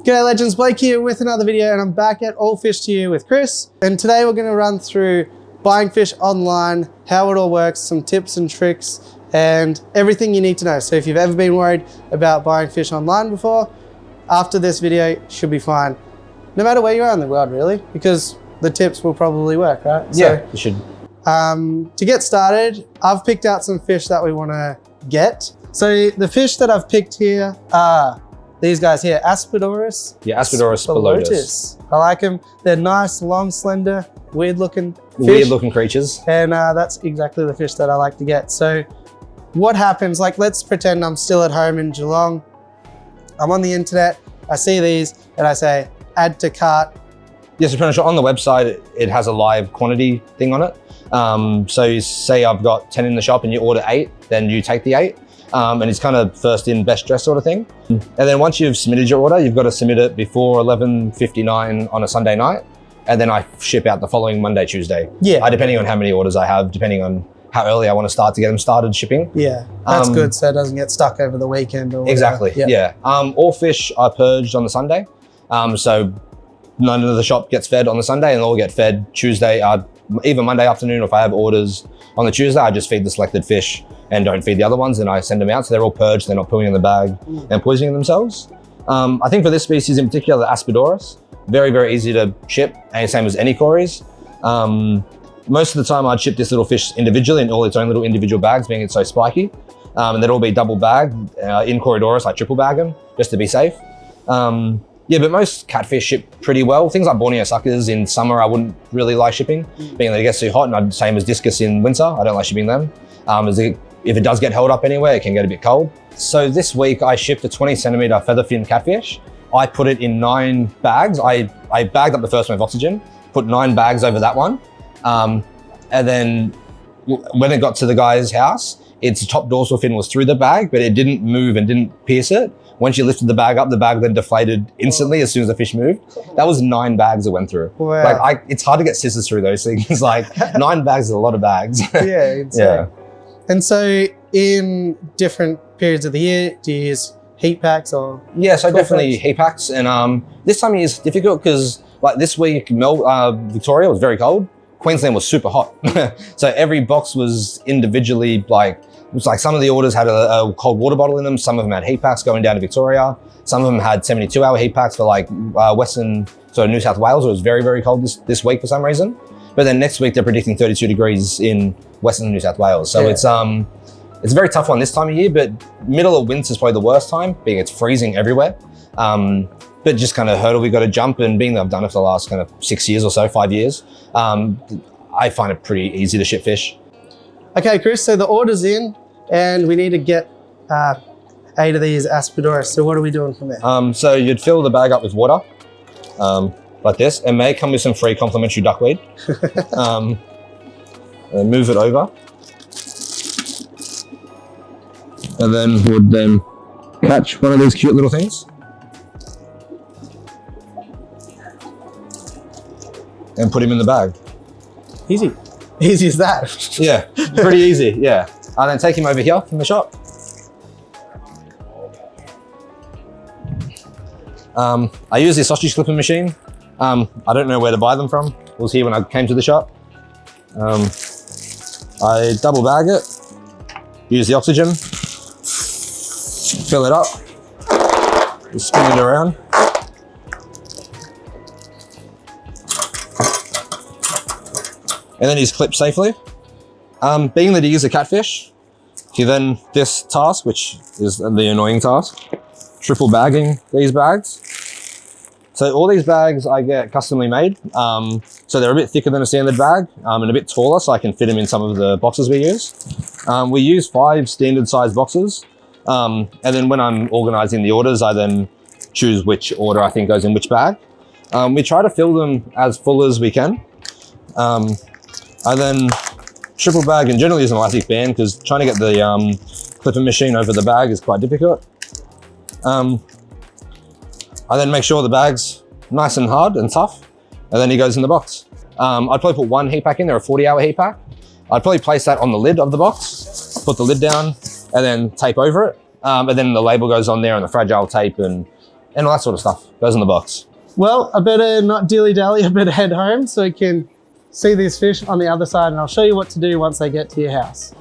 G'day legends, Blake here with another video, and I'm back at AllFish2U with Chris. And today we're gonna run through buying fish online, how it all works, some tips and tricks, and everything you need to know. So if you've ever been worried about buying fish online before, after this video, you should be fine. No matter where you are in the world, really, because the tips will probably work, right? Yeah, it should. To get started, I've picked out some fish that we wanna get. So the fish that I've picked here are these guys here, Aspidoris. Yeah, Aspidoris spilotus. I like them. They're nice, long, slender, weird looking fish. Weird looking creatures. And that's exactly the fish that I like to get. So what happens, like let's pretend I'm still at home in Geelong. I'm on the internet, I see these and I say, add to cart. Yes, pretty much on the website, it has a live quantity thing on it. So you say I've got 10 in the shop and you order 8, then you take the 8. And it's kind of first in, best dressed sort of thing. And then once you've submitted your order, you've got to submit it before 11:59 on a Sunday night. And then I ship out the following Monday, Tuesday. Yeah. Depending on how many orders I have, depending on how early I want to start to get them started shipping. Yeah, that's good, so it doesn't get stuck over the weekend or whatever. Exactly, yeah. All fish are purged on the Sunday. So none of the shop gets fed on the Sunday and they'll get fed Tuesday, even Monday afternoon. If I have orders on the Tuesday, I just feed the selected fish and don't feed the other ones, and I send them out so they're all purged, they're not pooing in the bag and poisoning themselves. I think for this species in particular, the Aspidoris, very, very easy to ship, and same as any cories. Most of the time I'd ship this little fish individually in all its own little individual bags, being it's so spiky. And they'd all be double bagged. In Corydoris, I triple bag them just to be safe. Yeah, but most catfish ship pretty well. Things like Borneo suckers in summer, I wouldn't really like shipping, being that it gets too hot, and same as discus in winter, I don't like shipping them. If it does get held up anywhere, it can get a bit cold. So this week I shipped a 20 centimeter featherfin catfish. I put it in 9 bags. I bagged up the first one with oxygen, put 9 bags over that one. And then when it got to the guy's house, its top dorsal fin was through the bag, but it didn't move and didn't pierce it. Once you lifted the bag up, the bag then deflated instantly as soon as the fish moved. That was 9 bags it went through. Wow. Like it's hard to get scissors through those things. Like 9 bags is a lot of bags. Yeah, insane. Yeah. And so in different periods of the year, do you use heat packs or? Yeah, so definitely heat packs. And this time of year is difficult because like this week, Victoria was very cold. Queensland was super hot. So every box was individually like, it was like some of the orders had a cold water bottle in them. Some of them had heat packs going down to Victoria. Some of them had 72-hour heat packs for like New South Wales. It was very, very cold this week for some reason. But then next week they're predicting 32 degrees in Western New South Wales. So it's a very tough one this time of year, but middle of winter is probably the worst time, being it's freezing everywhere. But just kind of hurdle we got to jump, and being that I've done it for the last kind of 6 years or so, 5 years, I find it pretty easy to ship fish. Okay, Chris, so the order's in and we need to get 8 of these Aspidoris. So what are we doing from there? So you'd fill the bag up with water, like this. It may come with some free complimentary duckweed. And move it over. And then would catch one of these cute little things. And put him in the bag. Easy. Easy as that. Yeah, pretty easy, yeah. And then take him over here from the shop. I use the sausage clipping machine. I don't know where to buy them from. It was here when I came to the shop. I double bag it, use the oxygen, fill it up, spin it around. And then he's clipped safely. Being that he is a catfish, he then this task, which is the annoying task, triple bagging these bags. So all these bags I get customly made. So they're a bit thicker than a standard bag and a bit taller, so I can fit them in some of the boxes we use. We use 5 standard size boxes. And then when I'm organizing the orders, I then choose which order I think goes in which bag. We try to fill them as full as we can. I then triple bag and generally use an elastic band because trying to get the clipping machine over the bag is quite difficult. I then make sure the bag's nice and hard and tough, and then he goes in the box. I'd probably put 1 heat pack in there, a 40-hour heat pack. I'd probably place that on the lid of the box, put the lid down, and then tape over it. And then the label goes on there and the fragile tape and and all that sort of stuff goes in the box. Well, I better not dilly-dally, I better head home so we can see these fish on the other side, and I'll show you what to do once they get to your house.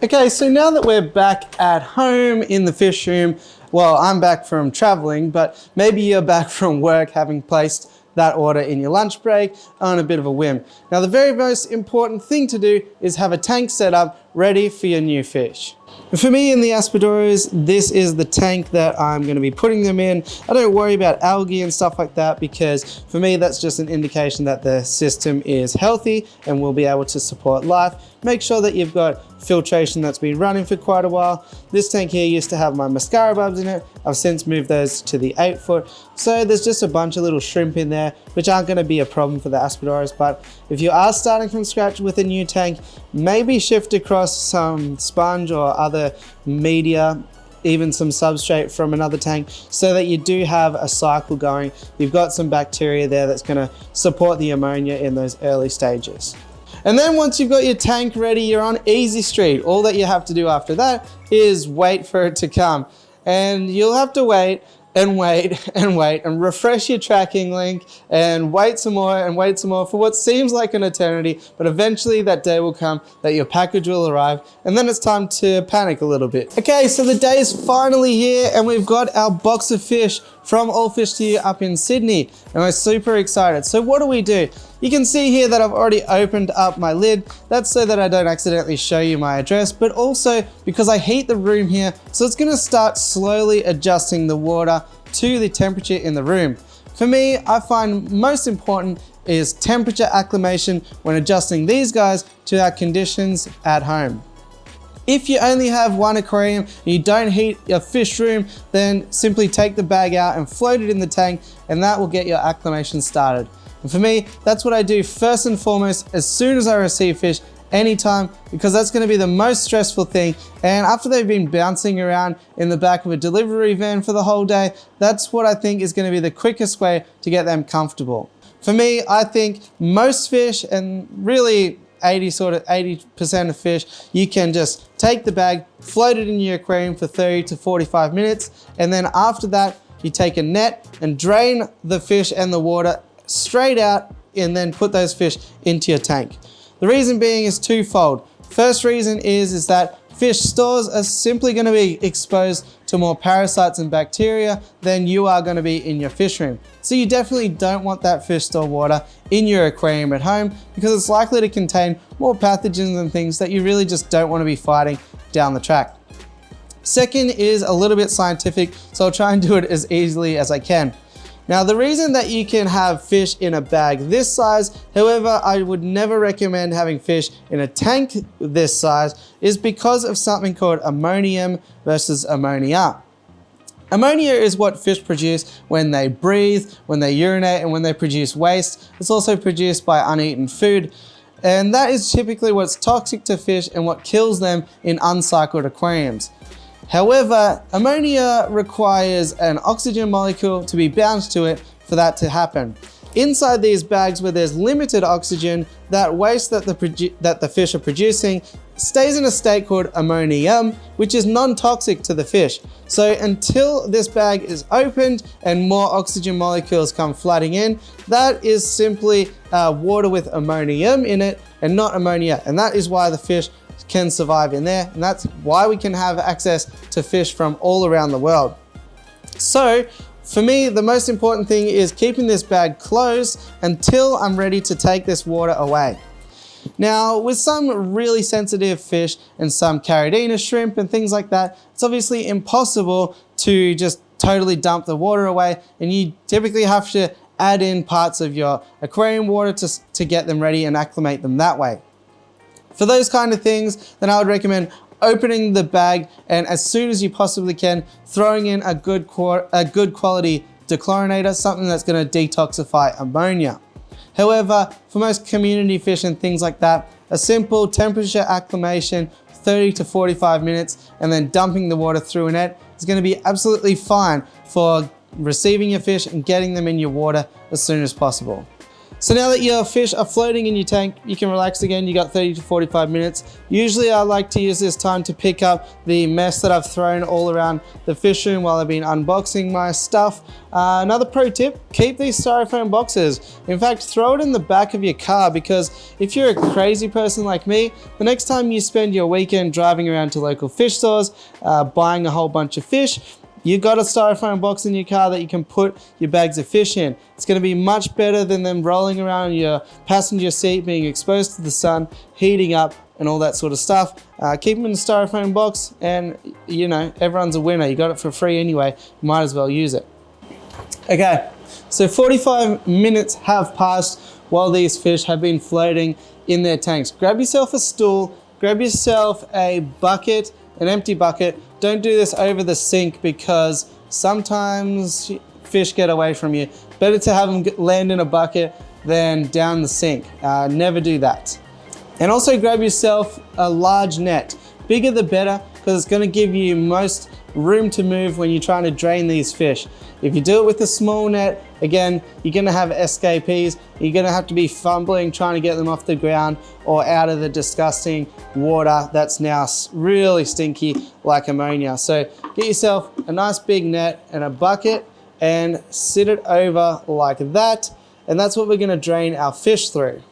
Okay, so now that we're back at home in the fish room, well, I'm back from traveling, but maybe you're back from work having placed that order in your lunch break on a bit of a whim. Now, the very most important thing to do is have a tank set up ready for your new fish. For me in the Aspidoras, this is the tank that I'm going to be putting them in. I don't worry about algae and stuff like that because for me that's just an indication that the system is healthy and will be able to support life. Make sure that you've got filtration that's been running for quite a while. This tank here used to have my mascara bulbs in it. I've since moved those to the 8-foot. So there's just a bunch of little shrimp in there, which aren't going to be a problem for the Aspidoras. But if you are starting from scratch with a new tank, maybe shift across some sponge or other media, even some substrate from another tank, so that you do have a cycle going. You've got some bacteria there that's going to support the ammonia in those early stages. And then once you've got your tank ready, you're on easy street. All that you have to do after that is wait for it to come. And you'll have to wait and wait and wait and refresh your tracking link and wait some more and wait some more for what seems like an eternity, but eventually that day will come that your package will arrive, and then it's time to panic a little bit. Okay, so the day is finally here and we've got our box of fish from AllFish2U up in Sydney, and we're super excited. So what do? You can see here that I've already opened up my lid. That's so that I don't accidentally show you my address, but also because I heat the room here, so it's gonna start slowly adjusting the water to the temperature in the room. For me, I find most important is temperature acclimation when adjusting these guys to our conditions at home. If you only have one aquarium and you don't heat your fish room, then simply take the bag out and float it in the tank, and that will get your acclimation started. And for me, that's what I do first and foremost as soon as I receive fish anytime, because that's going to be the most stressful thing. And after they've been bouncing around in the back of a delivery van for the whole day, that's what I think is going to be the quickest way to get them comfortable. For me, I think most fish, and really 80% of fish, you can just take the bag, float it in your aquarium for 30 to 45 minutes, and then after that, you take a net and drain the fish and the water straight out, and then put those fish into your tank. The reason being is twofold. First reason is that fish stores are simply going to be exposed to more parasites and bacteria than you are going to be in your fish room. So you definitely don't want that fish store water in your aquarium at home, because it's likely to contain more pathogens and things that you really just don't want to be fighting down the track. Second is a little bit scientific, so I'll try and do it as easily as I can. Now, the reason that you can have fish in a bag this size, however, I would never recommend having fish in a tank this size, is because of something called ammonium versus ammonia. Ammonia is what fish produce when they breathe, when they urinate, and when they produce waste. It's also produced by uneaten food, and that is typically what's toxic to fish and what kills them in uncycled aquariums. However, ammonia requires an oxygen molecule to be bound to it for that to happen. Inside these bags where there's limited oxygen, that waste that the fish are producing stays in a state called ammonium, which is non-toxic to the fish. So until this bag is opened and more oxygen molecules come flooding in, that is simply water with ammonium in it and not ammonia. And that is why the fish can survive in there, and that's why we can have access to fish from all around the world. So for me, the most important thing is keeping this bag closed until I'm ready to take this water away. Now, with some really sensitive fish and some caridina shrimp and things like that, it's obviously impossible to just totally dump the water away, and you typically have to add in parts of your aquarium water to get them ready and acclimate them that way. For those kind of things, then I would recommend opening the bag and as soon as you possibly can, throwing in a good quality dechlorinator, something that's going to detoxify ammonia. However, for most community fish and things like that, a simple temperature acclimation, 30 to 45 minutes, and then dumping the water through a net is going to be absolutely fine for receiving your fish and getting them in your water as soon as possible. So now that your fish are floating in your tank, you can relax again. You got 30 to 45 minutes. Usually I like to use this time to pick up the mess that I've thrown all around the fish room while I've been unboxing my stuff. Another pro tip, keep these styrofoam boxes. In fact, throw it in the back of your car, because if you're a crazy person like me, the next time you spend your weekend driving around to local fish stores, buying a whole bunch of fish, you've got a styrofoam box in your car that you can put your bags of fish in. It's going to be much better than them rolling around your passenger seat, being exposed to the sun, heating up, and all that sort of stuff. Keep them in a styrofoam box, and you know, everyone's a winner. You got it for free anyway, you might as well use it. Okay, so 45 minutes have passed while these fish have been floating in their tanks. Grab yourself a stool, grab yourself a bucket, an empty bucket. Don't do this over the sink, because sometimes fish get away from you. Better to have them land in a bucket than down the sink. Never do that. And also grab yourself a large net. Bigger the better, because it's going to give you most room to move when you're trying to drain these fish. If you do it with a small net, again, you're going to have escapees. You're going to have to be fumbling trying to get them off the ground or out of the disgusting water that's now really stinky like ammonia. So get yourself a nice big net and a bucket and sit it over like that. And that's what we're going to drain our fish through.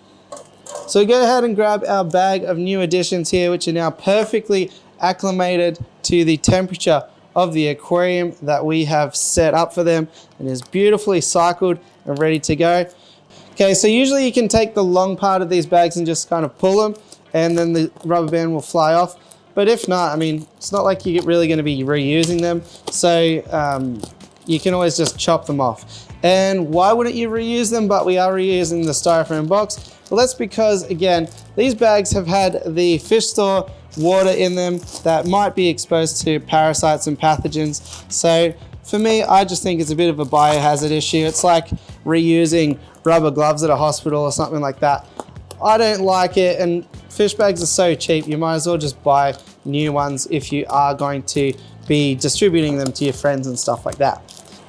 So go ahead and grab our bag of new additions here, which are now perfectly acclimated to the temperature of the aquarium that we have set up for them, and is beautifully cycled and ready to go. Okay, so usually you can take the long part of these bags and just kind of pull them, and then the rubber band will fly off. But if not, I mean, it's not like you're really going to be reusing them, so you can always just chop them off. And why wouldn't you reuse them? But we are reusing the styrofoam box. Well, that's because, again, these bags have had the fish store water in them that might be exposed to parasites and pathogens. So for me, I just think it's a bit of a biohazard issue. It's like reusing rubber gloves at a hospital or something like that. I don't like it, and fish bags are so cheap, you might as well just buy new ones if you are going to be distributing them to your friends and stuff like that.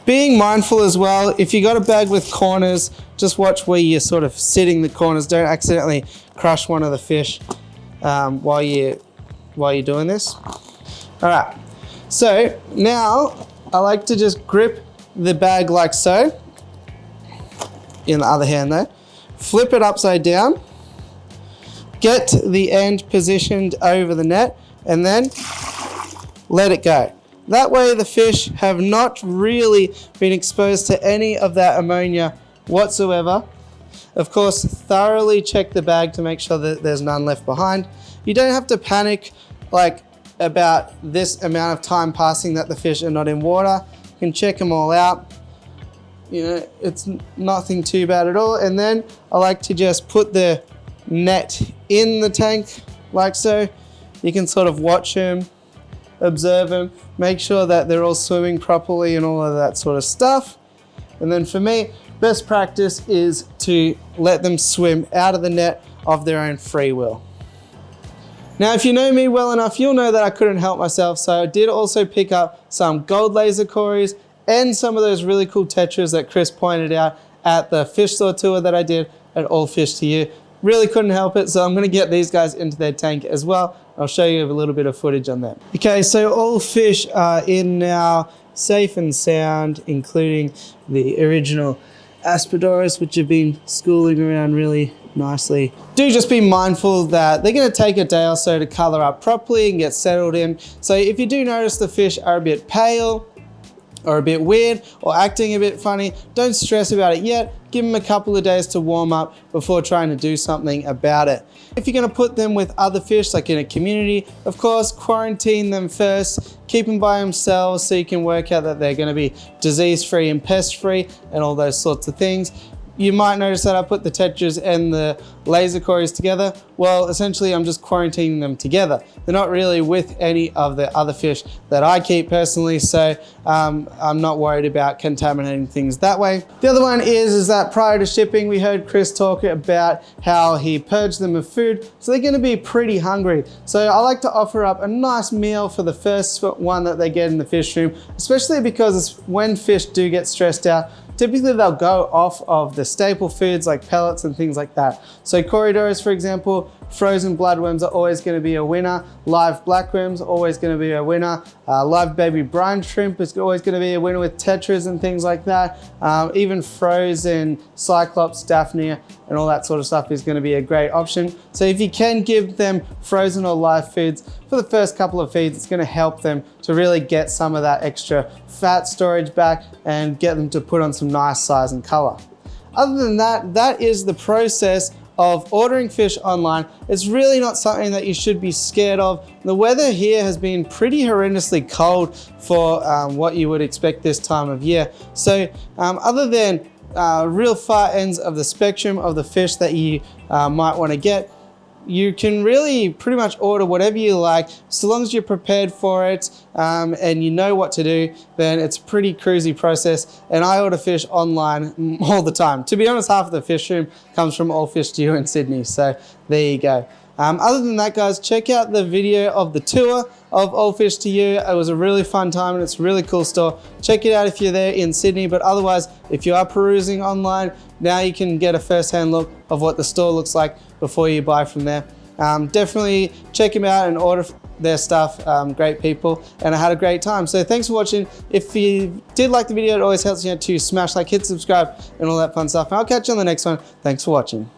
Being mindful as well, if you got a bag with corners, just watch where you're sort of sitting the corners. Don't accidentally crush one of the fish while you're doing this. All right, so now I like to just grip the bag like so, in the other hand though, flip it upside down, get the end positioned over the net, and then let it go. That way the fish have not really been exposed to any of that ammonia whatsoever. Of course, thoroughly check the bag to make sure that there's none left behind. You don't have to panic like about this amount of time passing that the fish are not in water. You can check them all out. You know, it's nothing too bad at all. And then I like to just put the net in the tank like so. You can sort of watch them, observe them, make sure that they're all swimming properly and all of that sort of stuff. And then for me, best practice is to let them swim out of the net of their own free will. Now, if you know me well enough, you'll know that I couldn't help myself. So I did also pick up some gold laser cories and some of those really cool tetras that Chris pointed out at the fish store tour that I did at AllFish2U. Really couldn't help it, so I'm gonna get these guys into their tank as well. I'll show you a little bit of footage on them. Okay, so all fish are in now, safe and sound, including the original Aspidoris, which have been schooling around really nicely. Do just be mindful that they're gonna take a day or so to color up properly and get settled in. So if you do notice the fish are a bit pale or a bit weird or acting a bit funny, don't stress about it yet. Give them a couple of days to warm up before trying to do something about it. If you're gonna put them with other fish, like in a community, of course, quarantine them first, keep them by themselves so you can work out that they're gonna be disease-free and pest-free and all those sorts of things. You might notice that I put the tetras and the laser cories together. Well, essentially I'm just quarantining them together. They're not really with any of the other fish that I keep personally, so I'm not worried about contaminating things that way. The other one is that prior to shipping, we heard Chris talk about how he purged them of food, so they're gonna be pretty hungry. So I like to offer up a nice meal for the first one that they get in the fish room, especially because when fish do get stressed out, typically they'll go off of the staple foods like pellets and things like that. So corridors, for example, frozen bloodworms are always going to be a winner. Live blackworms always going to be a winner. Live baby brine shrimp is always going to be a winner with tetras and things like that. Even frozen cyclops, daphne, and all that sort of stuff is going to be a great option. So if you can give them frozen or live foods for the first couple of feeds, it's going to help them to really get some of that extra fat storage back and get them to put on some nice size and color. Other than that, that is the process of ordering fish online. It's really not something that you should be scared of. The weather here has been pretty horrendously cold for what you would expect this time of year. So other than real far ends of the spectrum of the fish that you might want to get, you can really pretty much order whatever you like, so long as you're prepared for it and you know what to do, then it's a pretty cruisy process. And I order fish online all the time. To be honest, half of the fish room comes from AllFish2U in Sydney, so there you go. Other than that, guys, check out the video of the tour of AllFish2U. It was a really fun time and it's a really cool store. Check it out if you're there in Sydney, but otherwise, if you are perusing online, now you can get a first-hand look of what the store looks like before you buy from there. Definitely check them out and order their stuff. Great people, and I had a great time. So thanks for watching. If you did like the video, it always helps you out to smash like, hit subscribe, and all that fun stuff. And I'll catch you on the next one. Thanks for watching.